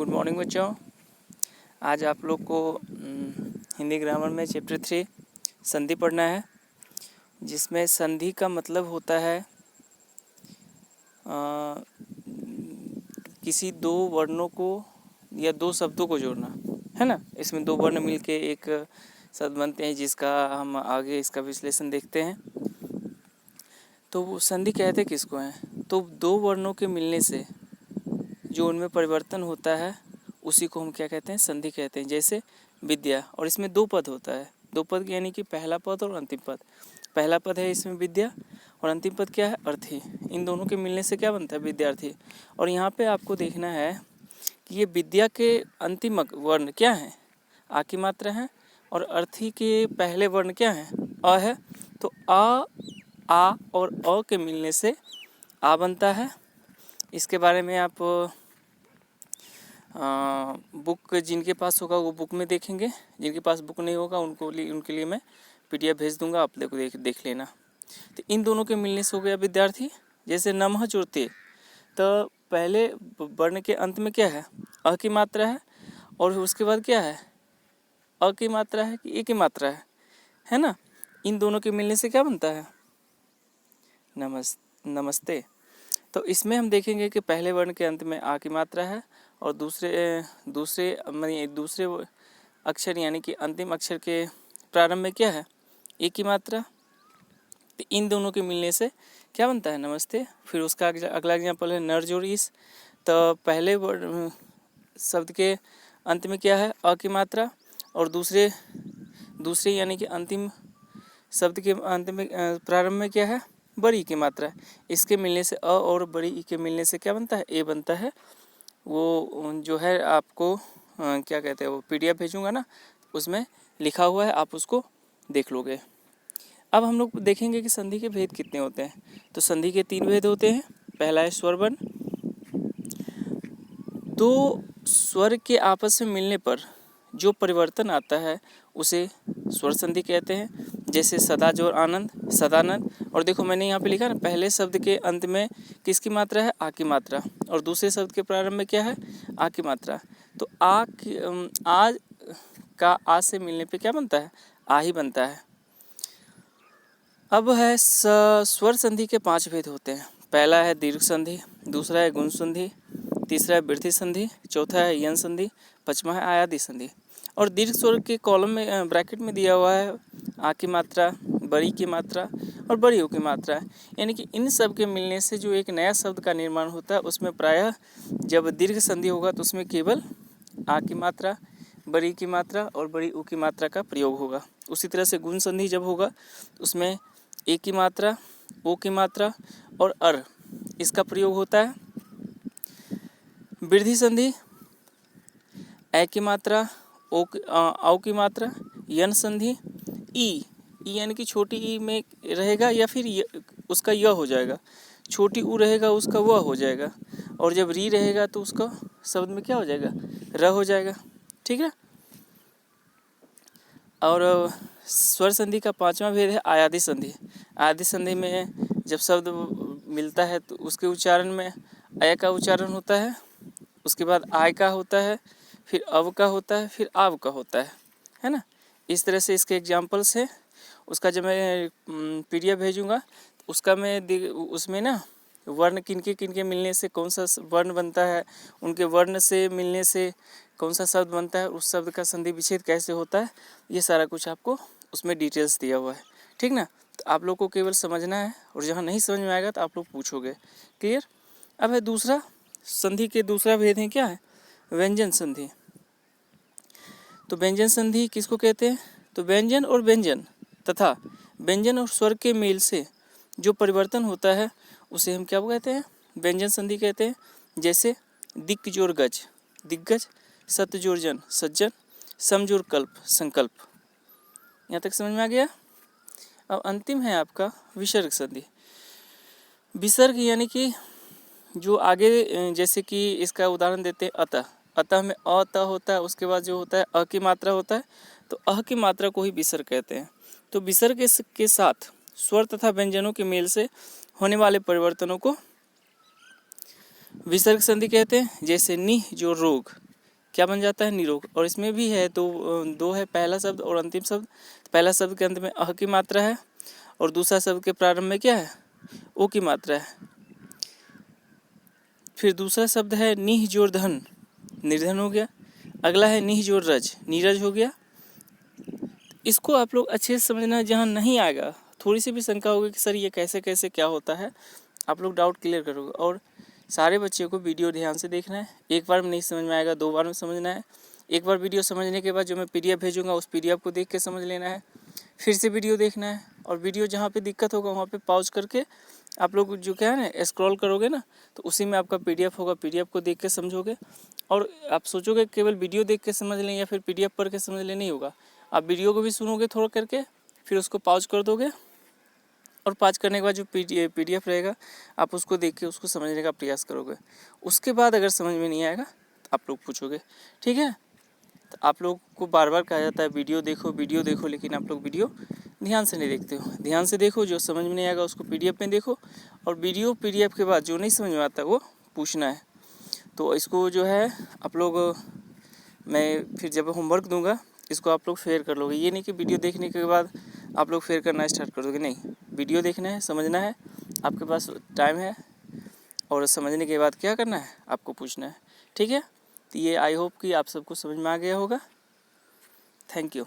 Good morning बच्चों। आज आप लोग को हिंदी ग्रामर में चैप्टर 3 संधि पढ़ना है, जिसमें संधि का मतलब होता है किसी दो वर्णों को या दो शब्दों को जोड़ना, है ना। इसमें दो वर्ण मिलके एक शब्द बनते हैं, जिसका हम आगे इसका विश्लेषण देखते हैं। तो वो संधि कहते किसको हैं? तो दो वर्णों के मिलने से जो उनमें परिवर्तन होता है उसी को हम क्या कहते हैं? संधि कहते हैं। जैसे विद्या, और इसमें दो पद होता है। दो पद यानी कि पहला पद और अंतिम पद। पहला पद है इसमें विद्या और अंतिम पद क्या है? अर्थी। इन दोनों के मिलने से क्या बनता है? विद्यार्थी। और यहाँ पे आपको देखना है कि ये विद्या के अंतिम वर्ण क्या है? आ की मात्रा है। और अर्थी के पहले वर्ण क्या है? अ है। तो आ और अ के मिलने से आ बनता है। इसके बारे में आप बुक जिनके पास होगा वो बुक में देखेंगे, जिनके पास बुक नहीं होगा उनके लिए मैं PDF भेज दूंगा, आप लोग देख लेना। तो इन दोनों के मिलने से हो गया विद्यार्थी। जैसे नमः जुड़ते, तो पहले वर्ण के अंत में क्या है? अ की मात्रा है, और उसके बाद क्या है? अ की मात्रा है कि ए की मात्रा है ना। इन दोनों के मिलने से क्या बनता है? नमस्ते। तो इसमें हम देखेंगे कि पहले वर्ण के अंत में आ की मात्रा है, और दूसरे अक्षर यानी कि अंतिम अक्षर के प्रारंभ में क्या है? ए की मात्रा। तो इन दोनों के मिलने से क्या बनता है? नमस्ते। फिर उसका अगला एग्जाम्पल है नर जोड़ इस। तो पहले वर्ण शब्द के अंत में क्या है? अ की मात्रा, और दूसरे यानी कि अंतिम शब्द के अंत में प्रारंभ में क्या है? बड़ी की मात्रा। इसके मिलने से अ और बड़ी ई के मिलने से क्या बनता है? ए बनता है। वो जो है आपको क्या कहते हैं, वो PDF भेजूंगा ना, उसमें लिखा हुआ है, आप उसको देख लोगे। अब हम लोग देखेंगे कि संधि के भेद कितने होते हैं। तो संधि के 3 भेद होते हैं। पहला है स्वर वर्ण। दो स्वर के आपस में मिलने पर जो परिवर्तन आता है उसे स्वर संधि कहते हैं। जैसे सदा जोर आनंद, सदानंद। और देखो मैंने यहाँ पे लिखा ना, पहले शब्द के अंत में किसकी मात्रा है? आ की मात्रा, और दूसरे शब्द के प्रारंभ में क्या है? आ की मात्रा। तो आ का आ से मिलने पे क्या बनता है? आ ही बनता है। अब है स्वर संधि के 5 भेद होते हैं। पहला है दीर्घ संधि, दूसरा है गुण संधि, तीसरा है वृद्धि संधि, चौथा है यन संधि, पांचवा है आयादी संधि। और दीर्घ स्वर के कॉलम में ब्रैकेट में दिया हुआ है आ की मात्रा, बड़ी की मात्रा और बड़ी ओ की मात्रा। यानी कि इन सब के मिलने से जो एक नया शब्द का निर्माण होता है, उसमें प्रायः जब दीर्घ संधि होगा तो उसमें केवल आ की मात्रा, बड़ी की मात्रा और बड़ी ऊ की मात्रा का प्रयोग होगा। उसी तरह से गुण संधि जब होगा उसमें ए की मात्रा, ओ की मात्रा और अर इसका प्रयोग होता है। वृद्धि संधि ए की मात्रा, औ की मात्रा, यन संधि ई यानी कि छोटी ई में रहेगा या फिर उसका य हो जाएगा, छोटी ऊ रहेगा उसका व हो जाएगा, और जब री रहेगा तो उसका शब्द में क्या हो जाएगा? र हो जाएगा। ठीक है। और स्वर संधि का 5वां भेद है आयादी संधि। आयादी संधि में जब शब्द मिलता है तो उसके उच्चारण में अय का उच्चारण होता है, उसके बाद आय का होता है, फिर अव का होता है, फिर आव का होता है ना। इस तरह से इसके एग्जाम्पल्स है। उसका जब मैं PDF भेजूँगा तो उसमें ना वर्ण किनके मिलने से कौन सा वर्ण बनता है, उनके वर्ण से मिलने से कौन सा शब्द बनता है, उस शब्द का संधि विच्छेद कैसे होता है, ये सारा कुछ आपको उसमें डिटेल्स दिया हुआ है। ठीक ना। तो आप लोग को केवल समझना है, और जहाँ नहीं समझ में आएगा तो आप लोग पूछोगे। क्लियर। अब है दूसरा संधि के दूसरा भेद है क्या है? व्यंजन संधि। तो व्यंजन संधि किसको कहते हैं? तो व्यंजन और व्यंजन तथा व्यंजन और स्वर के मेल से जो परिवर्तन होता है उसे हम क्या कहते हैं? व्यंजन संधि कहते हैं। जैसे दिक् जोड़ गज, दिग्गज, सत जोड़ जन, सज्जन, सम जोड़ कल्प, संकल्प। यहाँ तक समझ में आ गया। अब अंतिम है आपका विसर्ग संधि। विसर्ग यानी कि जो आगे, जैसे कि इसका उदाहरण देते हैं अतः। अतः में अ होता है, उसके बाद जो होता है अ की मात्रा होता है, तो अ की मात्रा को ही विसर्ग कहते हैं। तो विसर्ग के साथ स्वर तथा व्यंजनों के मेल से होने वाले परिवर्तनों को विसर्ग संधि कहते हैं। जैसे नि जो रोग, क्या बन जाता है, निरोग। और इसमें भी है दो है, पहला शब्द और अंतिम शब्द। पहला शब्द के अंत में अह की मात्रा है और दूसरा शब्द के प्रारंभ में क्या है, ओ की मात्रा है। फिर दूसरा शब्द है निह जोर धन, निर्धन हो गया। अगला है निह जोर रज, नीरज हो गया। इसको आप लोग अच्छे से समझना है। जहाँ नहीं आएगा, थोड़ी सी भी शंका होगी कि सर ये कैसे कैसे क्या होता है, आप लोग डाउट क्लियर करोगे। और सारे बच्चे को वीडियो ध्यान से देखना है। एक बार में नहीं समझ में आएगा, 2 बार में समझना है। एक बार वीडियो समझने के बाद जो मैं PDF भेजूँगा उस PDF को देख के समझ लेना है। फिर से वीडियो देखना है और वीडियो जहाँ पे दिक्कत होगा वहाँ पे पॉज करके आप लोग जो क्या है ना स्क्रॉल करोगे ना, तो उसी में आपका PDF होगा, PDF को देख के समझोगे। और आप सोचोगे केवल वीडियो देख के समझ लें या फिर PDF पढ़ के समझ लें, नहीं होगा। आप वीडियो को भी सुनोगे थोड़ा करके, फिर उसको पॉज कर दोगे और पॉज करने के बाद जो PDF रहेगा आप उसको देख के उसको समझने का प्रयास करोगे। उसके बाद अगर समझ में नहीं आएगा तो आप लोग पूछोगे, ठीक है। तो आप लोग को बार बार कहा जाता है वीडियो देखो, लेकिन आप लोग वीडियो ध्यान से नहीं देखते हो। ध्यान से देखो, जो समझ में नहीं आएगा उसको PDF में देखो, और वीडियो PDF के बाद जो नहीं समझ में आता वो पूछना है। तो इसको जो है आप लोग, मैं फिर जब होमवर्क दूंगा इसको आप लोग फेयर कर लोगे। ये नहीं कि वीडियो देखने के बाद आप लोग फेयर करना स्टार्ट कर दोगे, नहीं। वीडियो देखना है, समझना है, आपके पास टाइम है, और समझने के बाद क्या करना है, आपको पूछना है, ठीक है। तो ये आई होप कि आप सबको समझ में आ गया होगा। Thank you.